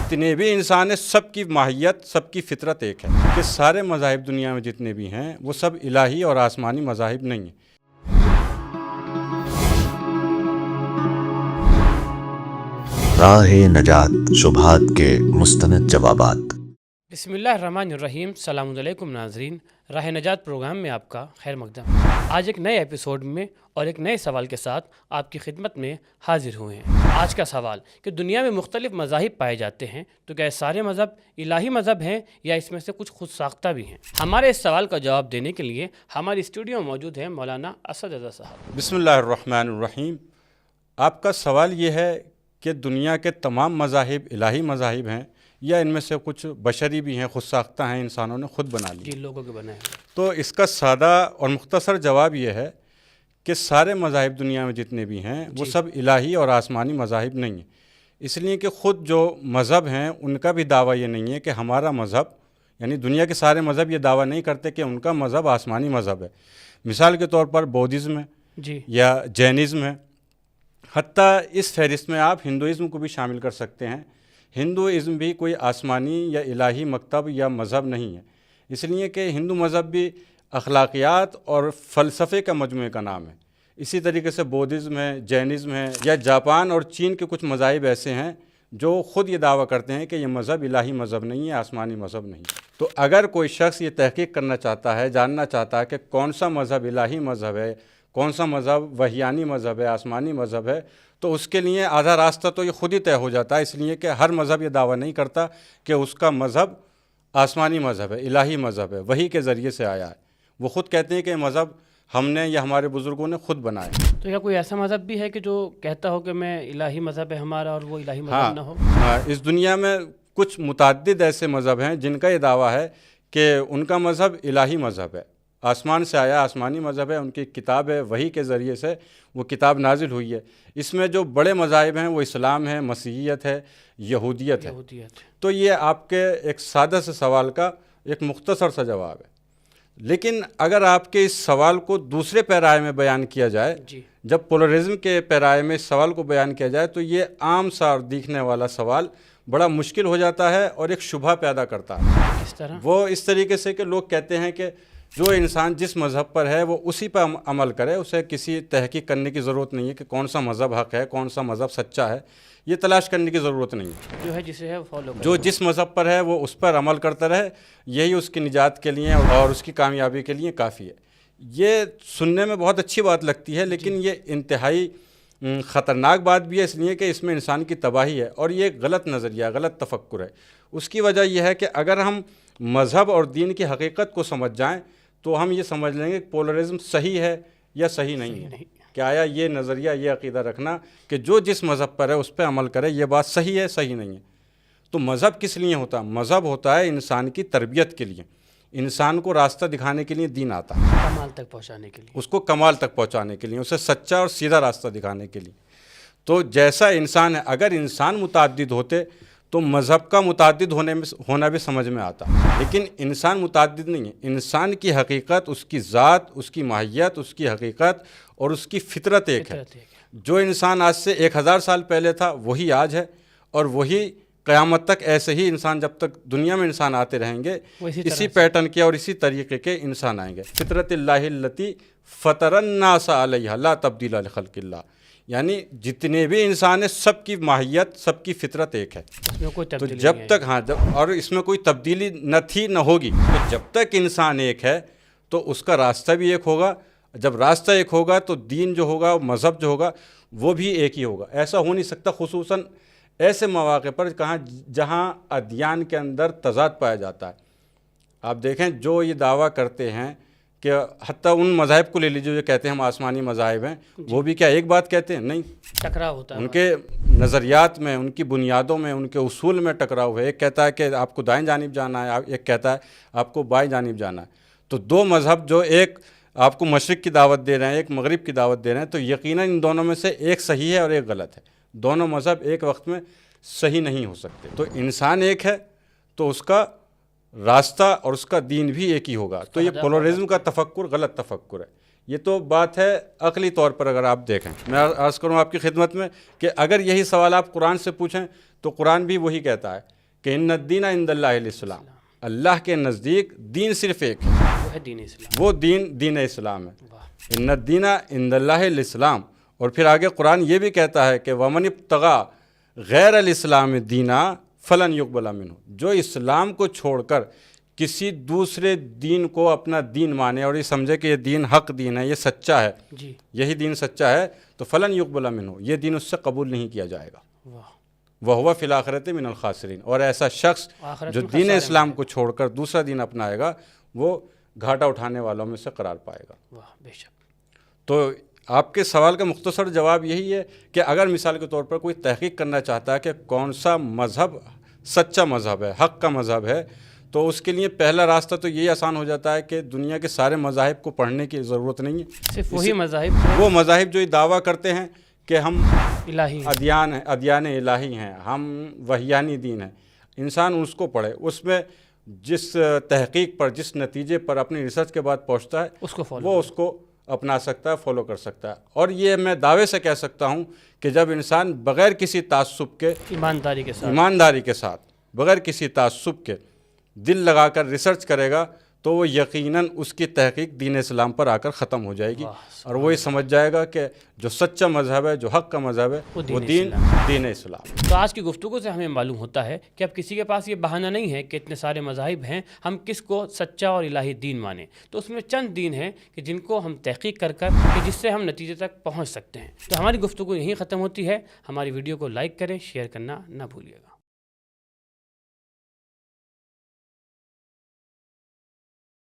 جتنے بھی انسان ہیں سب کی ماہیت، سب کی فطرت ایک ہے کہ سارے مذاہب دنیا میں جتنے بھی ہیں وہ سب الہی اور آسمانی مذاہب نہیں ہیں۔ راہ نجات، شبہات کے مستند جوابات۔ بسم اللہ الرحمن الرحیم۔ السلام علیکم ناظرین، راہ نجات پروگرام میں آپ کا خیر مقدم۔ آج ایک نئے ایپیسوڈ میں اور ایک نئے سوال کے ساتھ آپ کی خدمت میں حاضر ہوئے ہیں۔ آج کا سوال کہ دنیا میں مختلف مذاہب پائے جاتے ہیں، تو کیا سارے مذہب الہی مذہب ہیں یا اس میں سے کچھ خود ساختہ بھی ہیں؟ ہمارے اس سوال کا جواب دینے کے لیے ہماری اسٹوڈیو میں موجود ہیں مولانا اسد رضا صاحب۔ بسم اللہ الرحمن الرحیم۔ آپ کا سوال یہ ہے کہ دنیا کے تمام مذاہب الہی مذاہب ہیں یا ان میں سے کچھ بشری بھی ہیں، خود ساختہ ہیں، انسانوں نے خود بنا لی؟ جی، لوگوں کے بنائے ہیں۔ تو اس کا سادہ اور مختصر جواب یہ ہے کہ سارے مذاہب دنیا میں جتنے بھی ہیں وہ سب الہی اور آسمانی مذاہب نہیں ہیں، اس لیے کہ خود جو مذہب ہیں ان کا بھی دعویٰ یہ نہیں ہے کہ ہمارا مذہب، یعنی دنیا کے سارے مذہب یہ دعویٰ نہیں کرتے کہ ان کا مذہب آسمانی مذہب ہے۔ مثال کے طور پر بودھزم ہے جی، یا جینزم ہے، حتیٰ اس فہرست میں آپ ہندوازم کو بھی شامل کر سکتے ہیں۔ ہندوازم بھی کوئی آسمانی یا الہی مکتب یا مذہب نہیں ہے، اس لیے کہ ہندو مذہب بھی اخلاقیات اور فلسفے کا مجموعے کا نام ہے۔ اسی طریقے سے بودھزم ہے، جینزم ہے، یا جاپان اور چین کے کچھ مذاہب ایسے ہیں جو خود یہ دعویٰ کرتے ہیں کہ یہ مذہب الہی مذہب نہیں ہے، آسمانی مذہب نہیں ہے۔ تو اگر کوئی شخص یہ تحقیق کرنا چاہتا ہے، جاننا چاہتا ہے کہ کون سا مذہب الہی مذہب ہے، کون سا مذہب وحیانی مذہب ہے، آسمانی مذہب ہے، تو اس کے لیے آدھا راستہ تو یہ خود ہی طے ہو جاتا ہے، اس لیے کہ ہر مذہب یہ دعویٰ نہیں کرتا کہ اس کا مذہب آسمانی مذہب ہے، الہی مذہب ہے، وحی کے ذریعے سے آیا ہے۔ وہ خود کہتے ہیں کہ یہ مذہب ہم نے یا ہمارے بزرگوں نے خود بنایا۔ تو کیا کوئی ایسا مذہب بھی ہے کہ جو کہتا ہو کہ میں الہی مذہب ہے ہمارا اور وہ الہی مذہب ہاں نہ ہو؟ اس دنیا میں کچھ متعدد ایسے مذہب ہیں جن کا یہ دعویٰ ہے کہ ان کا مذہب الہی مذہب ہے، آسمان سے آیا، آسمانی مذہب ہے، ان کی کتاب ہے، وحی کے ذریعے سے وہ کتاب نازل ہوئی ہے۔ اس میں جو بڑے مذاہب ہیں وہ اسلام ہے، مسیحیت ہے، یہودیت ہے۔ تو یہ آپ کے ایک سادہ سے سوال کا ایک مختصر سا جواب ہے، لیکن اگر آپ کے اس سوال کو دوسرے پیرائے میں بیان کیا جائے، جب پولرزم کے پیرائے میں اس سوال کو بیان کیا جائے تو یہ عام سا اور دیکھنے والا سوال بڑا مشکل ہو جاتا ہے اور ایک شبہ پیدا کرتا ہے۔ اس طرح وہ اس طریقے سے کہ لوگ کہتے ہیں کہ جو انسان جس مذہب پر ہے وہ اسی پر عمل کرے، اسے کسی تحقیق کرنے کی ضرورت نہیں ہے کہ کون سا مذہب حق ہے، کون سا مذہب سچا ہے، یہ تلاش کرنے کی ضرورت نہیں ہے۔ جو ہے جسے ہے وہ فالو کرے، جو جس مذہب پر ہے وہ اس پر عمل کرتا رہے، یہی اس کی نجات کے لیے اور اس کی کامیابی کے لیے کافی ہے۔ یہ سننے میں بہت اچھی بات لگتی ہے، لیکن یہ انتہائی خطرناک بات بھی ہے، اس لیے کہ اس میں انسان کی تباہی ہے اور یہ ایک غلط نظریہ، غلط تفکر ہے۔ اس کی وجہ یہ ہے کہ اگر ہم مذہب اور دین کی حقیقت کو سمجھ جائیں تو ہم یہ سمجھ لیں گے کہ پولرزم صحیح ہے یا صحیح نہیں ہے۔ کہ آیا یہ نظریہ، یہ عقیدہ رکھنا کہ جو جس مذہب پر ہے اس پہ عمل کرے، یہ بات صحیح ہے، صحیح نہیں ہے۔ تو مذہب کس لیے ہوتا ہے؟ مذہب ہوتا ہے انسان کی تربیت کے لیے، انسان کو راستہ دکھانے کے لیے دین آتا ہے، کمال تک پہنچانے کے لیے، اس کو کمال تک پہنچانے کے لیے، اسے سچا اور سیدھا راستہ دکھانے کے لیے۔ تو جیسا انسان ہے، اگر انسان متعدد ہوتے تو مذہب کا متعدد ہونا بھی سمجھ میں آتا، لیکن انسان متعدد نہیں ہے۔ انسان کی حقیقت، اس کی ذات، اس کی ماہیت، اس کی حقیقت اور اس کی فطرت ایک ہے۔ جو انسان آج سے 1000 سال پہلے تھا وہی آج ہے، اور وہی قیامت تک ایسے ہی انسان، جب تک دنیا میں انسان آتے رہیں گے، اسی پیٹرن کے اور اسی طریقے کے انسان آئیں گے۔ فطرت اللہ التی فطر الناس علیہا لا تبدیل لخلق اللہ، یعنی جتنے بھی انسان ہیں سب کی ماہیت، سب کی فطرت ایک ہے۔ تو جب تک اور اس میں کوئی تبدیلی نہ تھی نہ ہوگی، تو جب تک انسان ایک ہے تو اس کا راستہ بھی ایک ہوگا، جب راستہ ایک ہوگا تو دین جو ہوگا، مذہب جو ہوگا وہ بھی ایک ہی ہوگا۔ ایسا ہو نہیں سکتا، خصوصاً ایسے مواقع پر جہاں ادیان کے اندر تضاد پایا جاتا ہے۔ آپ دیکھیں جو یہ دعویٰ کرتے ہیں کہ حتیٰ ان مذاہب کو لے لیجیے جو کہتے ہیں ہم آسمانی مذاہب ہیں، وہ بھی کیا ایک بات کہتے ہیں؟ نہیں، ٹکراؤ ہوتا ہے ان کے نظریات میں، ان کی بنیادوں میں، ان کے اصول میں ٹکراؤ ہے۔ ایک کہتا ہے کہ آپ کو دائیں جانب جانا ہے، ایک کہتا ہے آپ کو بائیں جانب جانا ہے۔ تو دو مذہب جو ایک آپ کو مشرق کی دعوت دے رہے ہیں، ایک مغرب کی دعوت دے رہے ہیں، تو یقیناً ان دونوں میں سے ایک صحیح ہے اور ایک غلط ہے۔ دونوں مذہب ایک وقت میں صحیح نہیں ہو سکتے۔ تو انسان ایک ہے تو اس کا راستہ اور اس کا دین بھی ایک ہی ہوگا۔ تو یہ پولرزم کا تفکر غلط تفکر ہے۔ یہ تو بات ہے عقلی طور پر اگر آپ دیکھیں۔ میں عرض کروں آپ کی خدمت میں کہ اگر یہی سوال آپ قرآن سے پوچھیں تو قرآن بھی وہی کہتا ہے کہ ان الدین عند اللہ الاسلام، اللہ کے نزدیک دین صرف ایک ہے، وہ ہے دین اسلام۔ وہ دین اسلام ہے۔ واہ، ان الدین عند اللہ الاسلام۔ اور پھر آگے قرآن یہ بھی کہتا ہے کہ ومن ابتغى غیر الاسلام دینا فلن یقبل منہ، جو اسلام کو چھوڑ کر کسی دوسرے دین کو اپنا دین مانے اور یہ سمجھے کہ یہ دین حق دین ہے، یہ سچا ہے، جی، یہی دین سچا ہے، تو فلن یقبل منہ، یہ دین اس سے قبول نہیں کیا جائے گا، واہ، وہو فی الآخرۃ من الخاسرین۔ اور ایسا شخص آخرت جو میں دین خسارے اسلام کو چھوڑ کر دوسرا دین اپنائے گا وہ گھاٹا اٹھانے والوں میں سے قرار پائے گا۔ واہ، بے شک، تو آپ کے سوال کا مختصر جواب یہی ہے کہ اگر مثال کے طور پر کوئی تحقیق کرنا چاہتا ہے کہ کون سا مذہب سچا مذہب ہے، حق کا مذہب ہے، تو اس کے لیے پہلا راستہ تو یہی آسان ہو جاتا ہے کہ دنیا کے سارے مذاہب کو پڑھنے کی ضرورت نہیں ہے، صرف وہی مذاہب وہ مذاہب جو یہ دعویٰ کرتے ہیں کہ ہم الہی ہیں۔ ادیان الہی ہیں، ہم وحیانی دین ہیں، انسان اس کو پڑھے، اس میں جس تحقیق پر، جس نتیجے پر اپنی ریسرچ کے بعد پہنچتا ہے اس کو فالو، وہ اس کو اپنا سکتا ہے، فالو کر سکتا ہے۔ اور یہ میں دعوے سے کہہ سکتا ہوں کہ جب انسان بغیر کسی تعصب کے، ایمانداری کے ساتھ، ایمانداری کے ساتھ، بغیر کسی تعصب کے دل لگا کر ریسرچ کرے گا تو وہ یقیناً اس کی تحقیق دین اسلام پر آ کر ختم ہو جائے گی، اور وہ یہ سمجھ جائے گا کہ جو سچا مذہب ہے، جو حق کا مذہب ہے، وہ وہ دین دین اسلام۔ تو آج کی گفتگو سے ہمیں معلوم ہوتا ہے کہ اب کسی کے پاس یہ بہانہ نہیں ہے کہ اتنے سارے مذاہب ہیں، ہم کس کو سچا اور الہی دین مانیں، تو اس میں چند دین ہیں کہ جن کو ہم تحقیق کر کر کہ جس سے ہم نتیجے تک پہنچ سکتے ہیں۔ تو ہماری گفتگو یہیں ختم ہوتی ہے۔ ہماری ویڈیو کو لائک کریں، شیئر کرنا نہ بھولیے گا۔